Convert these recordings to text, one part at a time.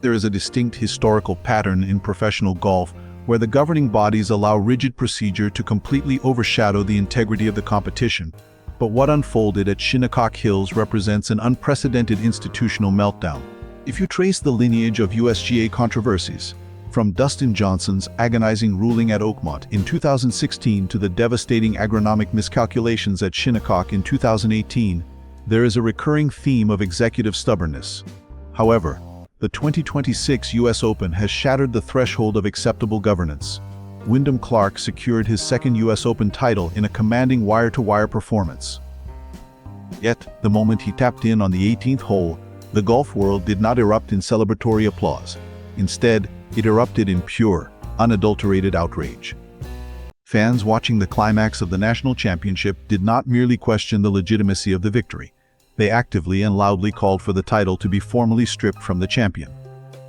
There is a distinct historical pattern in professional golf where the governing bodies allow rigid procedure to completely overshadow the integrity of the competition. But what unfolded at Shinnecock Hills represents an unprecedented institutional meltdown. If you trace the lineage of USGA controversies, from Dustin Johnson's agonizing ruling at Oakmont in 2016 to the devastating agronomic miscalculations at Shinnecock in 2018, there is a recurring theme of executive stubbornness. However, the 2026 US Open has shattered the threshold of acceptable governance. Wyndham Clark secured his second US Open title in a commanding wire-to-wire performance. Yet, the moment he tapped in on the 18th hole, the golf world did not erupt in celebratory applause. Instead, it erupted in pure, unadulterated outrage. Fans watching the climax of the national championship did not merely question the legitimacy of the victory. They actively and loudly called for the title to be formally stripped from the champion.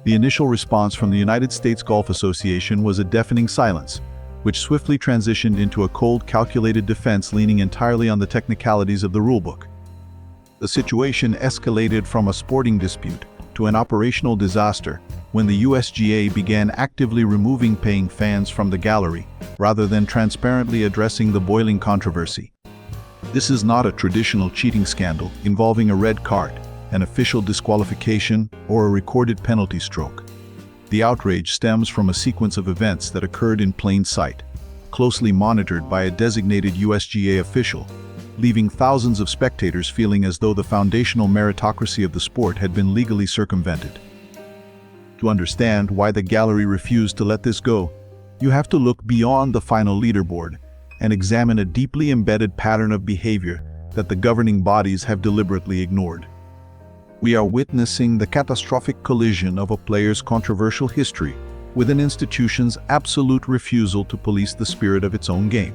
The initial response from the United States Golf Association was a deafening silence, which swiftly transitioned into a cold, calculated defense leaning entirely on the technicalities of the rulebook. The situation escalated from a sporting dispute to an operational disaster when the USGA began actively removing paying fans from the gallery rather than transparently addressing the boiling controversy. This is not a traditional cheating scandal involving a red card, an official disqualification, or a recorded penalty stroke. The outrage stems from a sequence of events that occurred in plain sight, closely monitored by a designated USGA official, leaving thousands of spectators feeling as though the foundational meritocracy of the sport had been legally circumvented. To understand why the gallery refused to let this go, you have to look beyond the final leaderboard and examine a deeply embedded pattern of behavior that the governing bodies have deliberately ignored. We are witnessing the catastrophic collision of a player's controversial history with an institution's absolute refusal to police the spirit of its own game.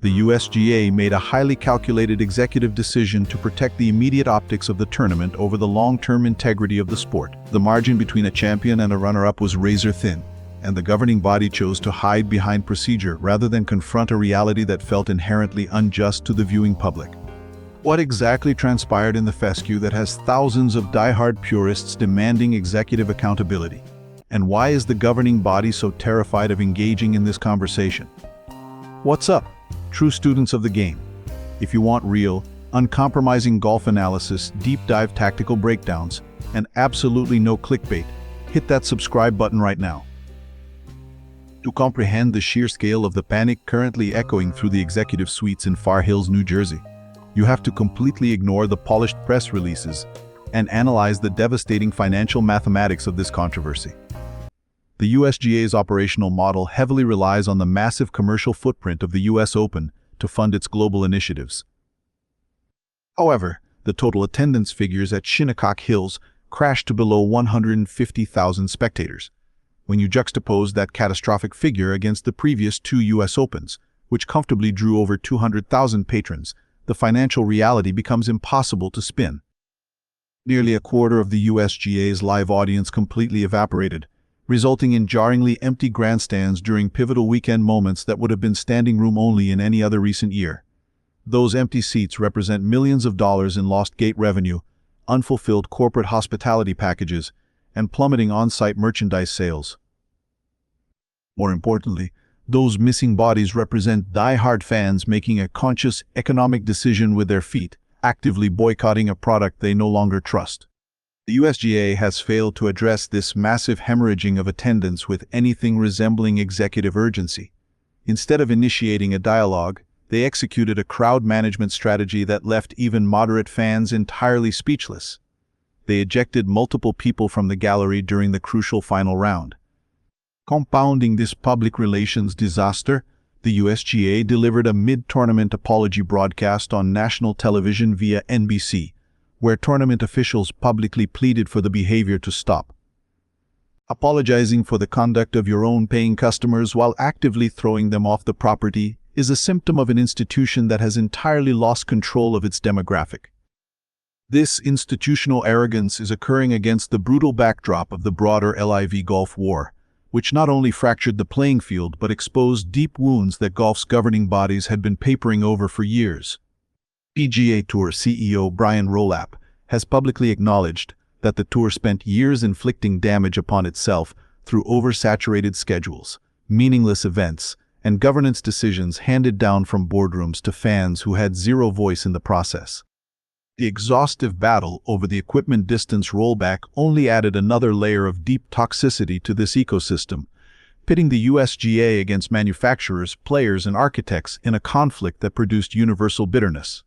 The USGA made a highly calculated executive decision to protect the immediate optics of the tournament over the long-term integrity of the sport. The margin between a champion and a runner-up was razor-thin, and the governing body chose to hide behind procedure rather than confront a reality that felt inherently unjust to the viewing public. What exactly transpired in the fescue that has thousands of die-hard purists demanding executive accountability? And why is the governing body so terrified of engaging in this conversation? What's up, true students of the game? If you want real, uncompromising golf analysis, deep-dive tactical breakdowns, and absolutely no clickbait, hit that subscribe button right now. To comprehend the sheer scale of the panic currently echoing through the executive suites in Far Hills, New Jersey, you have to completely ignore the polished press releases and analyze the devastating financial mathematics of this controversy. The USGA's operational model heavily relies on the massive commercial footprint of the US Open to fund its global initiatives. However, the total attendance figures at Shinnecock Hills crashed to below 150,000 spectators. When you juxtapose that catastrophic figure against the previous two US Opens, which comfortably drew over 200,000 patrons, the financial reality becomes impossible to spin. Nearly a quarter of the USGA's live audience completely evaporated, resulting in jarringly empty grandstands during pivotal weekend moments that would have been standing room only in any other recent year. Those empty seats represent millions of dollars in lost gate revenue, unfulfilled corporate hospitality packages, and plummeting on-site merchandise sales. More importantly, those missing bodies represent die-hard fans making a conscious economic decision with their feet, actively boycotting a product they no longer trust. The USGA has failed to address this massive hemorrhaging of attendance with anything resembling executive urgency. Instead of initiating a dialogue, they executed a crowd management strategy that left even moderate fans entirely speechless. They ejected multiple people from the gallery during the crucial final round. Compounding this public relations disaster, the USGA delivered a mid-tournament apology broadcast on national television via NBC, where tournament officials publicly pleaded for the behavior to stop. Apologizing for the conduct of your own paying customers while actively throwing them off the property is a symptom of an institution that has entirely lost control of its demographic. This institutional arrogance is occurring against the brutal backdrop of the broader LIV Golf war, which not only fractured the playing field but exposed deep wounds that golf's governing bodies had been papering over for years. PGA Tour CEO Brian Rulebook has publicly acknowledged that the tour spent years inflicting damage upon itself through oversaturated schedules, meaningless events, and governance decisions handed down from boardrooms to fans who had zero voice in the process. The exhaustive battle over the equipment distance rollback only added another layer of deep toxicity to this ecosystem, pitting the USGA against manufacturers, players, and architects in a conflict that produced universal bitterness.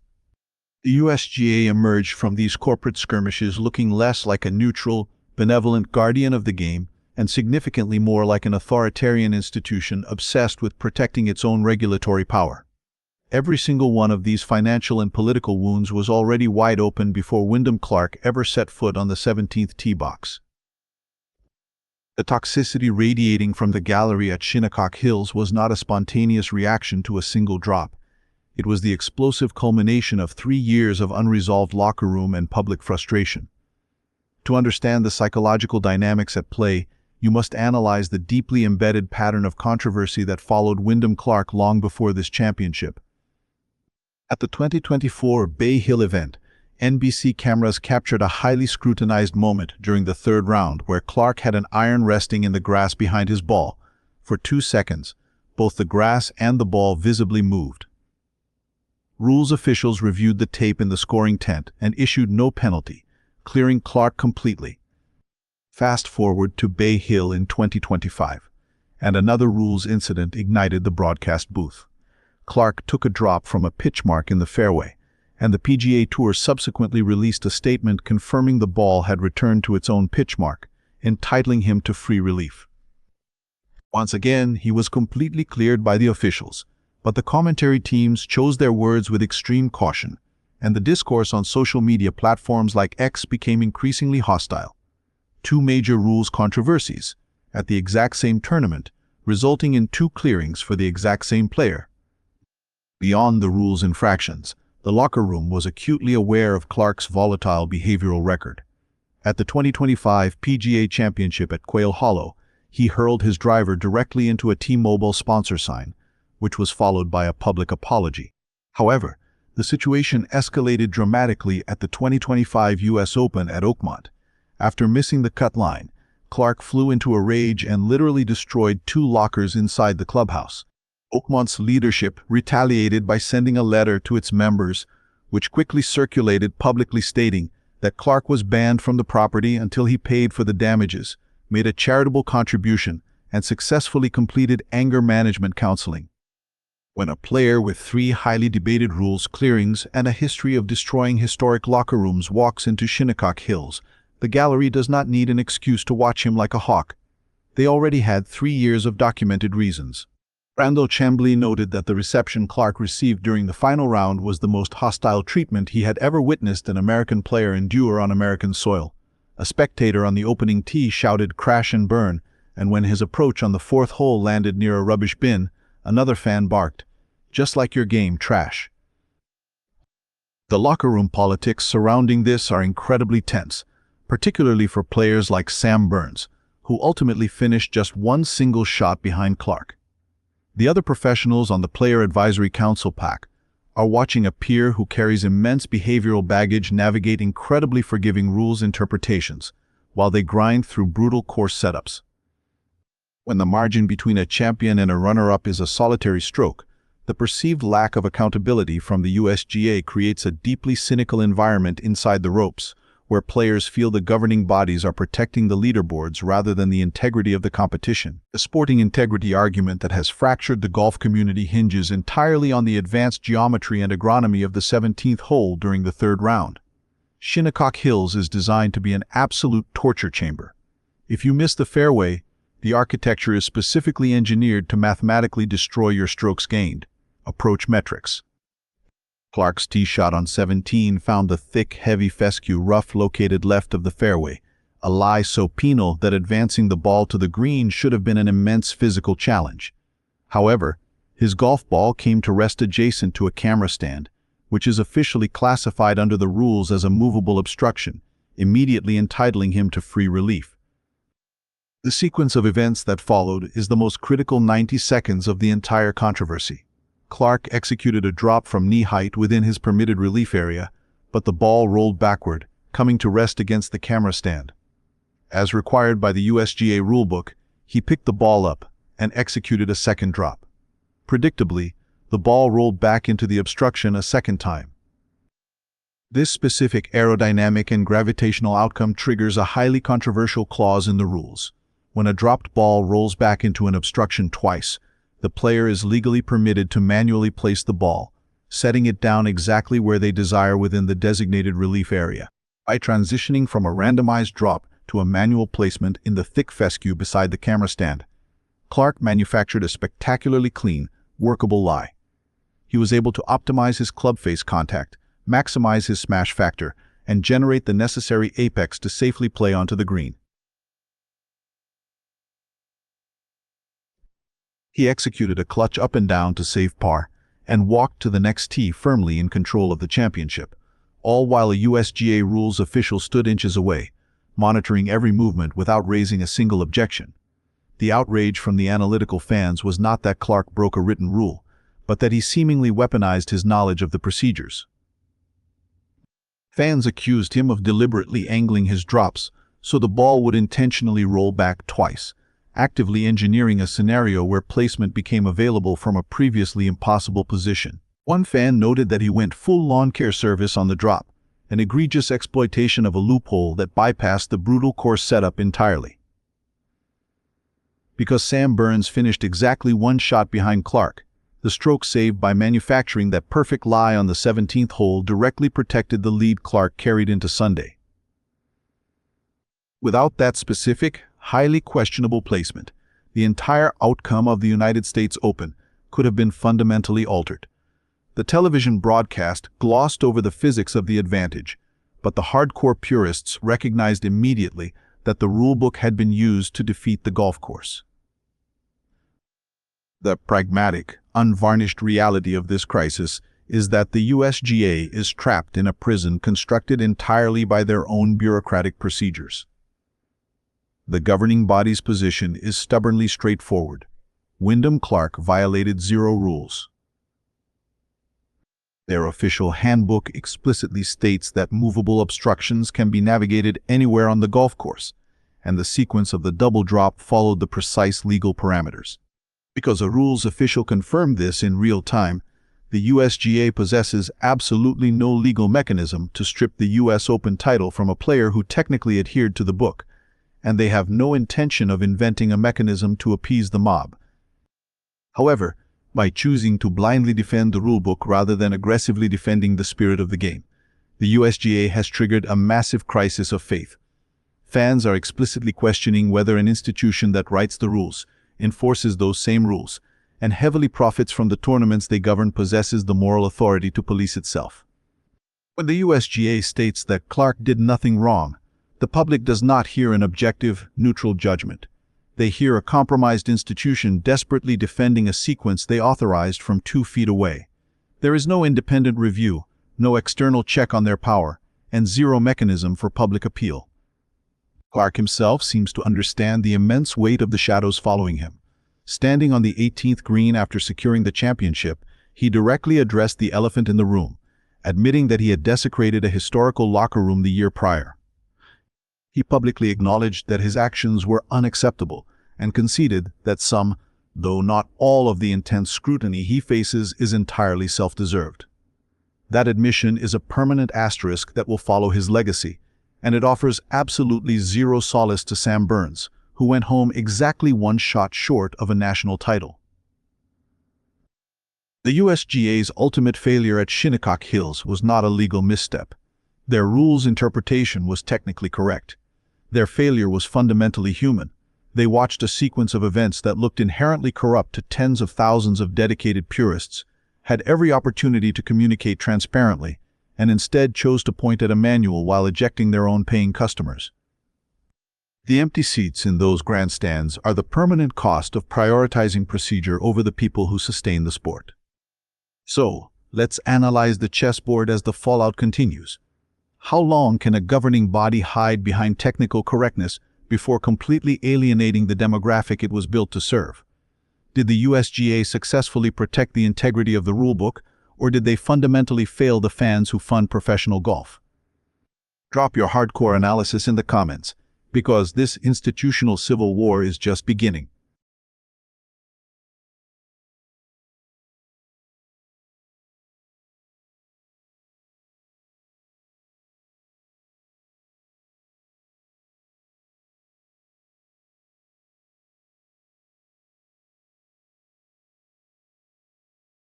The USGA emerged from these corporate skirmishes looking less like a neutral, benevolent guardian of the game and significantly more like an authoritarian institution obsessed with protecting its own regulatory power. Every single one of these financial and political wounds was already wide open before Wyndham Clark ever set foot on the 17th tee box. The toxicity radiating from the gallery at Shinnecock Hills was not a spontaneous reaction to a single drop. It was the explosive culmination of 3 years of unresolved locker room and public frustration. To understand the psychological dynamics at play, you must analyze the deeply embedded pattern of controversy that followed Wyndham Clark long before this championship. At the 2024 Bay Hill event, NBC cameras captured a highly scrutinized moment during the third round where Clark had an iron resting in the grass behind his ball. For 2 seconds, both the grass and the ball visibly moved. Rules officials reviewed the tape in the scoring tent and issued no penalty, clearing Clark completely. Fast forward to Bay Hill in 2025, and another rules incident ignited the broadcast booth. Clark took a drop from a pitch mark in the fairway, and the PGA Tour subsequently released a statement confirming the ball had returned to its own pitch mark, entitling him to free relief. Once again, he was completely cleared by the officials, but the commentary teams chose their words with extreme caution, and the discourse on social media platforms like X became increasingly hostile. 2 major rules controversies, at the exact same tournament, resulting in 2 clearings for the exact same player. Beyond the rules infractions, the locker room was acutely aware of Clark's volatile behavioral record. At the 2025 PGA Championship at Quail Hollow, he hurled his driver directly into a T-Mobile sponsor sign, which was followed by a public apology. However, the situation escalated dramatically at the 2025 US Open at Oakmont. After missing the cut line, Clark flew into a rage and literally destroyed 2 lockers inside the clubhouse. Oakmont's leadership retaliated by sending a letter to its members, which quickly circulated publicly stating that Clark was banned from the property until he paid for the damages, made a charitable contribution, and successfully completed anger management counseling. When a player with 3 highly debated rules clearings and a history of destroying historic locker rooms walks into Shinnecock Hills, the gallery does not need an excuse to watch him like a hawk. They already had 3 years of documented reasons. Randall Chambly noted that the reception Clark received during the final round was the most hostile treatment he had ever witnessed an American player endure on American soil. A spectator on the opening tee shouted "crash and burn," and when his approach on the 4th hole landed near a rubbish bin, another fan barked, "Just like your game, trash." The locker room politics surrounding this are incredibly tense, particularly for players like Sam Burns, who ultimately finished just 1 single shot behind Clark. The other professionals on the Player Advisory Council PAC are watching a peer who carries immense behavioral baggage navigate incredibly forgiving rules interpretations, while they grind through brutal course setups. When the margin between a champion and a runner-up is a solitary stroke, the perceived lack of accountability from the USGA creates a deeply cynical environment inside the ropes, where players feel the governing bodies are protecting the leaderboards rather than the integrity of the competition. The sporting integrity argument that has fractured the golf community hinges entirely on the advanced geometry and agronomy of the 17th hole during the 3rd round. Shinnecock Hills is designed to be an absolute torture chamber. If you miss the fairway, the architecture is specifically engineered to mathematically destroy your strokes gained. Approach metrics. Clark's tee shot on 17 found the thick, heavy fescue rough located left of the fairway, a lie so penal that advancing the ball to the green should have been an immense physical challenge. However, his golf ball came to rest adjacent to a camera stand, which is officially classified under the rules as a movable obstruction, immediately entitling him to free relief. The sequence of events that followed is the most critical 90 seconds of the entire controversy. Clark executed a drop from knee height within his permitted relief area, but the ball rolled backward, coming to rest against the camera stand. As required by the USGA rulebook, he picked the ball up and executed a second drop. Predictably, the ball rolled back into the obstruction a second time. This specific aerodynamic and gravitational outcome triggers a highly controversial clause in the rules. When a dropped ball rolls back into an obstruction twice, the player is legally permitted to manually place the ball, setting it down exactly where they desire within the designated relief area. By transitioning from a randomized drop to a manual placement in the thick fescue beside the camera stand, Clark manufactured a spectacularly clean, workable lie. He was able to optimize his club face contact, maximize his smash factor, and generate the necessary apex to safely play onto the green. He executed a clutch up and down to save par, and walked to the next tee firmly in control of the championship, all while a USGA rules official stood inches away, monitoring every movement without raising a single objection. The outrage from the analytical fans was not that Clark broke a written rule, but that he seemingly weaponized his knowledge of the procedures. Fans accused him of deliberately angling his drops so the ball would intentionally roll back twice, actively engineering a scenario where placement became available from a previously impossible position. One fan noted that he went full lawn care service on the drop, an egregious exploitation of a loophole that bypassed the brutal course setup entirely. Because Sam Burns finished exactly one shot behind Clark, the stroke saved by manufacturing that perfect lie on the 17th hole directly protected the lead Clark carried into Sunday. Without that specific, highly questionable placement, the entire outcome of the United States Open could have been fundamentally altered. The television broadcast glossed over the physics of the advantage, but the hardcore purists recognized immediately that the rulebook had been used to defeat the golf course. The pragmatic, unvarnished reality of this crisis is that the USGA is trapped in a prison constructed entirely by their own bureaucratic procedures. The governing body's position is stubbornly straightforward. Wyndham Clark violated 0 rules. Their official handbook explicitly states that movable obstructions can be navigated anywhere on the golf course, and the sequence of the double drop followed the precise legal parameters. Because a rules official confirmed this in real time, the USGA possesses absolutely no legal mechanism to strip the US Open title from a player who technically adhered to the book, and they have no intention of inventing a mechanism to appease the mob. However, by choosing to blindly defend the rulebook rather than aggressively defending the spirit of the game, the USGA has triggered a massive crisis of faith. Fans are explicitly questioning whether an institution that writes the rules, enforces those same rules, and heavily profits from the tournaments they govern possesses the moral authority to police itself. When the USGA states that Clark did nothing wrong, the public does not hear an objective, neutral judgment. They hear a compromised institution desperately defending a sequence they authorized from 2 feet away. There is no independent review, no external check on their power, and 0 mechanism for public appeal. Clark himself seems to understand the immense weight of the shadows following him. Standing on the 18th green after securing the championship, he directly addressed the elephant in the room, admitting that he had desecrated a historical locker room the year prior. He publicly acknowledged that his actions were unacceptable and conceded that some, though not all, of the intense scrutiny he faces is entirely self-deserved. That admission is a permanent asterisk that will follow his legacy, and it offers absolutely 0 solace to Sam Burns, who went home exactly 1 shot short of a national title. The USGA's ultimate failure at Shinnecock Hills was not a legal misstep. Their rules interpretation was technically correct. Their failure was fundamentally human. They watched a sequence of events that looked inherently corrupt to tens of thousands of dedicated purists, had every opportunity to communicate transparently, and instead chose to point at a manual while ejecting their own paying customers. The empty seats in those grandstands are the permanent cost of prioritizing procedure over the people who sustain the sport. So, let's analyze the chessboard as the fallout continues. How long can a governing body hide behind technical correctness before completely alienating the demographic it was built to serve? Did the USGA successfully protect the integrity of the rulebook, or did they fundamentally fail the fans who fund professional golf? Drop your hardcore analysis in the comments, because this institutional civil war is just beginning.